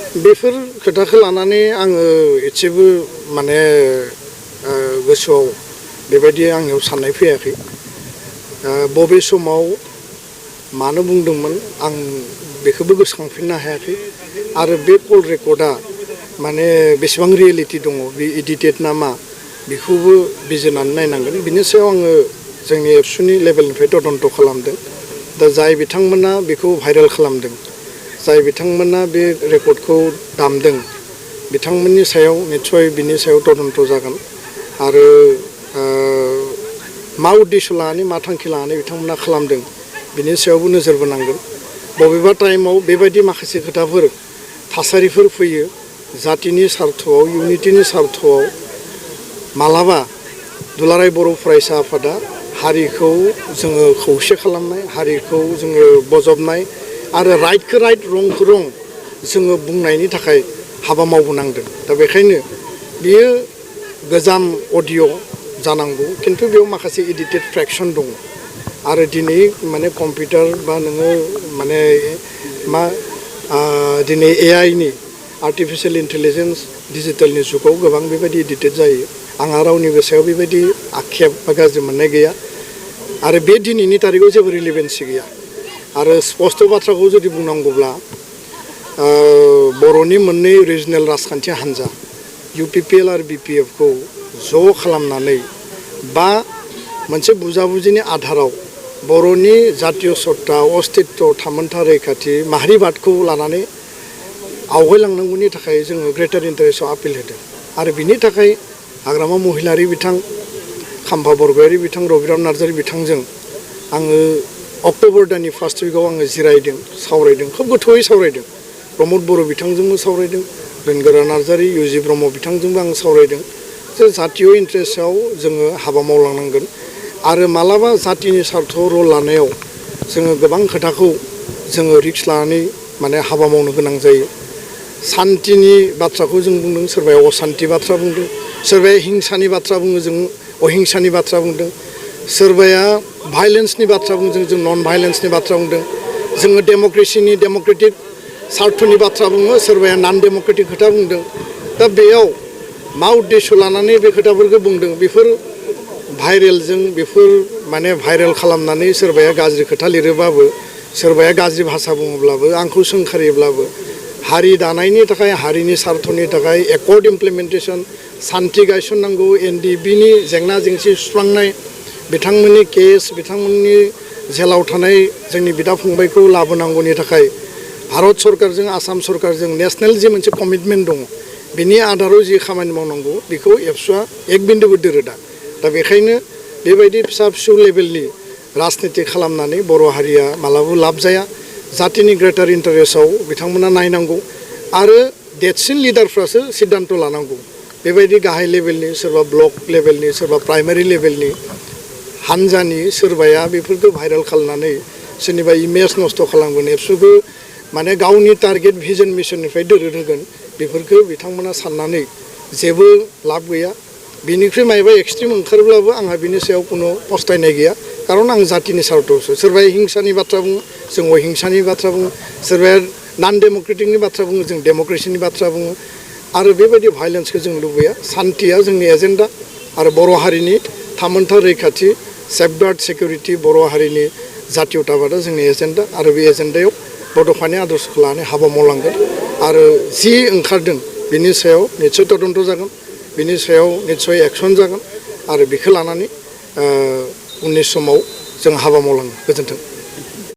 बेफोर खोथाखौ लानानै आङो एसेबो माने गोसोआव बेबायदि आंनियाव साननाय फैयाखै बबे समाव मानो बुंदोंमोन आं बेखौबो गोसोखांफिननो हायाखै आरो बे कल रेकर्डआ माने बेसेबां रियेलिटि दङ बे एडिटेड ना मा बेखौबो बिजिरनानै नायनांगोन बिनि सायाव आङो जोंनि एबसुनि लेभेलनिफ्राय तदन्त खालामदों दा जाय बिथांमोना बेखौ भाइरेल खालामदों जाय बिथांमोना बे रेकर्डखौ दामदों बिथांमोननि सायाव निस्सय बिनि सायाव तदन्त जागोन आरो मा उद्देश्य लानानै मा थांखि लानानै बिथांमोना खालामदों बिनि सायावबो नोजोर बोनांगोन बबेबा टाइमाव बेबायदि माखासे खोथाफोर थासारिफोर फैयो जातिनि सार्थआव इउनिटिनि सार्थआव मालाबा दुलाराय बर' फरायसा आफादा हारिखौ जोङो खौसे खालामनाय हारिखौ जोङो बजबनाय आरो राइटखौ राइट रंखौ रं जोङो बुंनायनि थाखाय हाबा मावबोनांदों दा बेखायनो बियो गोजाम अडिअ जानांगौ खिन्थु बेयाव माखासे एडिटेड फ्रेक्सन दङ आरो दिनै माने कम्पिउटार बा नोङो माने मा दिनै एआइनि आर्टिफिशियेल इन्टेलिजेन्स डिजिटेलनि जुगाव गोबां बेबायदि एडिटेड जायो आंहा रावनिबो सायाव बेबायदि आक्षेप बा गाज्रि मोननाय गैया आरो बे दिनैनि तारिखआव जेबो रिलेभेन्सि गैया आरो स्पष्ट बाथ्राखौ जुदि बुंनांगौब्ला बर'नि मोननै रिजनेल राजखान्थि हान्जा इउपिपिएल आरो बिपिएफखौ ज' खालामनानै बा मोनसे बुजाबुजिनि आधाराव बर'नि जातीय सत्ता अस्तित्व थामोन्था रैखाथि माहारिबादखौ लानानै आवगायलांनांगौनि थाखाय जोङो ग्रेटार इन्टारेस्टआव आपिल होदों आरो बिनि थाखाय हाग्रामा महिलारि बिथां खाम्फा बरगयारि बिथां रबिराम नार्जारि बिथांजों आङो अक्ट'बर दाननि फार्स्ट उइकआव आङो जिरायदों सावरायदों खोब गोथौयै सावरायदों प्रमद बर' बिथांजोंबो सावरायदों बेनगोरा नार्जारि इउजि ब्रह्म बिथांजोंबो आं सावरायदों जे जातीय इन्टारेस्टआव जोङो हाबा मावलांनांगोन आरो मालाबा जातिनि सार्थआव रल लानायाव जोङो गोबां खोथाखौ जोङो रिक्स लानानै माने हाबा मावनो गोनां जायो सान्तिनि बाथ्राखौ जों बुंदों सोरबाया असान्ति बाथ्रा बुंदों सोरबाया हिंसानि बाथ्रा बुङो जों अहिंसानि बाथ्रा बुंदों सोरबाया भाइलेन्सनि बाथ्रा बुंदों जों नन भाइलेन्सनि बाथ्रा बुंदों जोङो डेम'क्रेसिनि डेम'क्रेटिक सार्थनि बाथ्रा बुङो सोरबाया नन डेम'क्रेटिक खोथा बुंदों दा बेयाव मा उद्देश्य लानानै बे खोथाफोरखौ बुंदों बेफोर भाइरेलजों बेफोर माने भाइरेल खालामनानै सोरबाया गाज्रि खोथा लिरोबाबो सोरबाया गाज्रि भाषा बुङोब्लाबो आंखौ सोंखारियोब्लाबो हारि दानायनि थाखाय हारिनि सार्थनि थाखाय एकर्ड इमप्लिमेन्टेसन सान्थि गायसननांगौ एनडिबिनि जेंना जेंसि सुस्रांनाय बिथांमोननि केस बिथांमोननि जेलाव थानाय जोंनि बिदा फंबायखौ लाबोनांगौनि थाखाय भारत सरकारजों आसाम सरकारजों नेशनेल जे मोनसे कमिटमेन्ट दङ बिनि आधाराव जि खामानि मावनांगौ बेखौ एबसुआ एक बिन्दुबो दोरोदा दा बेखायनो बेबायदि फिसा फिसौ लेभेलनि राजनिति खालामनानै बर' हारिया मालाबाबो लाब जाया जातिनि ग्रेटार इन्टारेस्टआव बिथांमोना नायनांगौ आरो देरसिन लिडारफ्रासो सिद्धान्त लानांगौ बेबायदि गाहाय लेभेलनि सोरबा ब्लक लेभेलनि सोरबा प्राइमारि लेभेलनि हान्जानि सोरबाया बेफोरखौ भाइरेल खालामनानै सोरनिबा इमेज नस्थ' खालामगोन एबसुखौ माने गावनि टारगेट भिजन मिशननिफ्राय दोरोद होगोन बेफोरखौ बिथांमोना साननानै जेबो लाब गैया बिनिख्रुइ मायबा एक्सट्रिम ओंखारब्लाबो आंहा बिनि सायाव कुनु पस्थायनाय गैया खारन आं जातिनि सार्थआवसो सोरबाया हिंसानि बाथ्रा बुङो जों अहिंसानि बाथ्रा बुङो सोरबाया नन डेम'क्रेटिकनि बाथ्रा बुङो जों डेम'क्रेसिनि बाथ्रा बुङो आरो बेबायदि भाइलेन्सखौ जों लुबैया सान्थिया जोंनि एजेन्डा आरो बर' हारिनि थामोन्था रैखाथि सेफगार्ड सिकिउरिटि बर' हारिनि जातीयताबादा जोंनि एजेन्डा आरो बे एजेन्डायाव बड'फानि आदर्शखौ लानानै हाबा मावलांगोन आरो जि ओंखारदों बिनि सायाव निस्सय तदन्त जागोन बिनि सायाव निस्सय एक्सन जागोन आरो बेखौ लानानै उननि समाव जों हाबा मावलाङो गोजोन्थों।